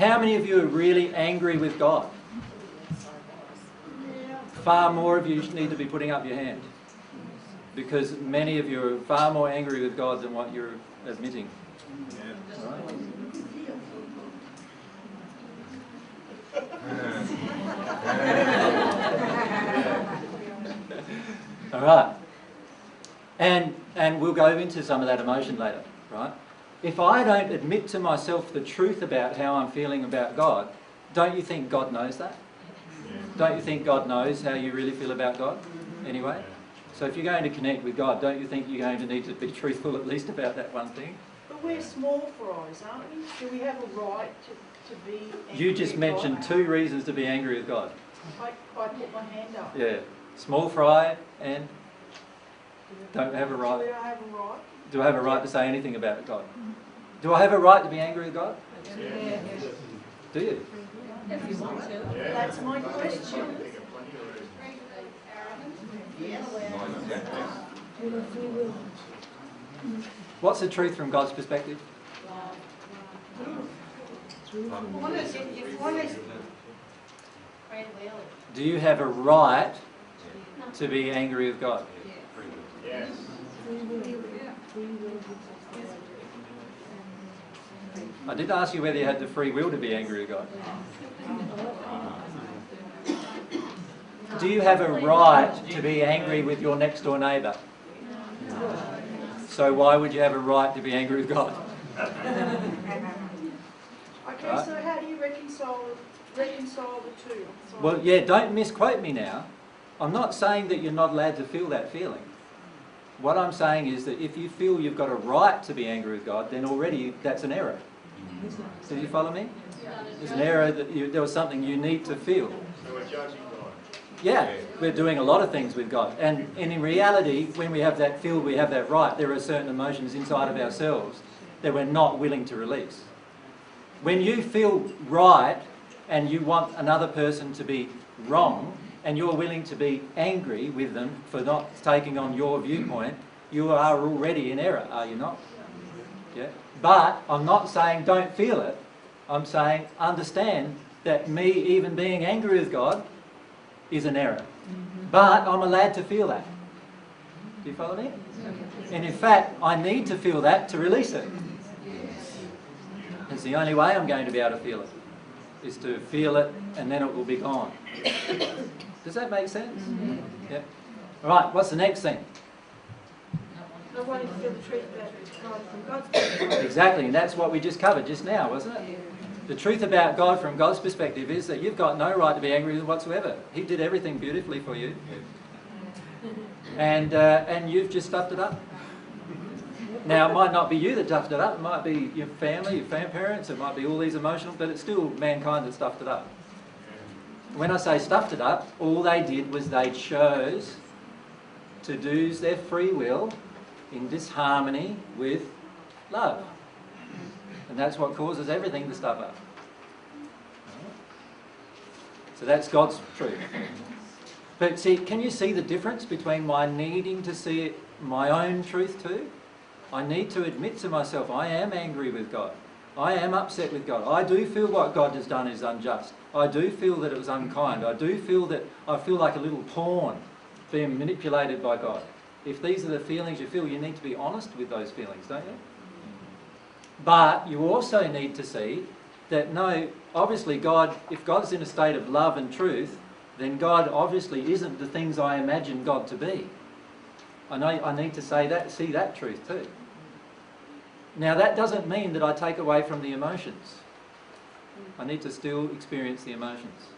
How many of you are really angry with God? Far more of you need to be putting up your hand, because many of you are far more angry with God than what you're admitting. Yeah. All right. And we'll go into some of that emotion later, right? If I don't admit to myself the truth about how I'm feeling about God, don't you think God knows that? Don't you think God knows how you really feel about God anyway? So if you're going to connect with God, don't you think you're going to need to be truthful at least about that one thing? But we're small fries, aren't we? Do we have a right to be angry? You just mentioned 2 reasons to be angry with God. I put my hand up. Yeah. Small fry and don't have a right. Do I have a right? Do I have a right to say anything about God? Do I have a right to be angry with God? Yeah. Do you? If you want to. That's my question. What's the truth from God's perspective? Do you have a right to be angry with God? Yes. I did ask you whether you had the free will to be angry with God. Do you have a right to be angry with your next door neighbour? So why would you have a right to be angry with God? Okay, so how do you reconcile the two? Well, yeah, don't misquote me now. I'm not saying that you're not allowed to feel that feeling. What I'm saying is that if you feel you've got a right to be angry with God, then already that's an error. Do you follow me? It's an error that there was something you need to feel. So we're judging God. Yeah, we're doing a lot of things with God. And in reality, when we have that feel, we have that right, there are certain emotions inside of ourselves that we're not willing to release. When you feel right and you want another person to be wrong, and you're willing to be angry with them for not taking on your viewpoint, you are already in error, are you not? Yeah. But I'm not saying don't feel it. I'm saying understand that me even being angry with God is an error. But I'm allowed to feel that. Do you follow me? And in fact, I need to feel that to release it. It's the only way I'm going to be able to feel it, is to feel it and then it will be gone. Does that make sense? Yeah. All right, what's the next thing? I wanted to feel the truth about God from God's perspective. Exactly, and that's what we just covered just now, wasn't it? The truth about God from God's perspective is that you've got no right to be angry with him whatsoever. He did everything beautifully for you. And you've just stuffed it up. Now, it might not be you that stuffed it up. It might be your family, your parents. It might be all these emotional, but it's still mankind that stuffed it up. When I say stuffed it up, all they did was they chose to use their free will in disharmony with love. And that's what causes everything to stuff up. So that's God's truth. But see, can you see the difference between my needing to see my own truth too? I need to admit to myself, I am angry with God. I am upset with God. I do feel what God has done is unjust. I do feel that it was unkind. I feel like a little pawn being manipulated by God. If these are the feelings you feel, you need to be honest with those feelings, don't you? But you also need to see that no, obviously God, if God's in a state of love and truth, then God obviously isn't the things I imagine God to be. I know I need to see that truth too. Now that doesn't mean that I take away from the emotions. I need to still experience the emotions.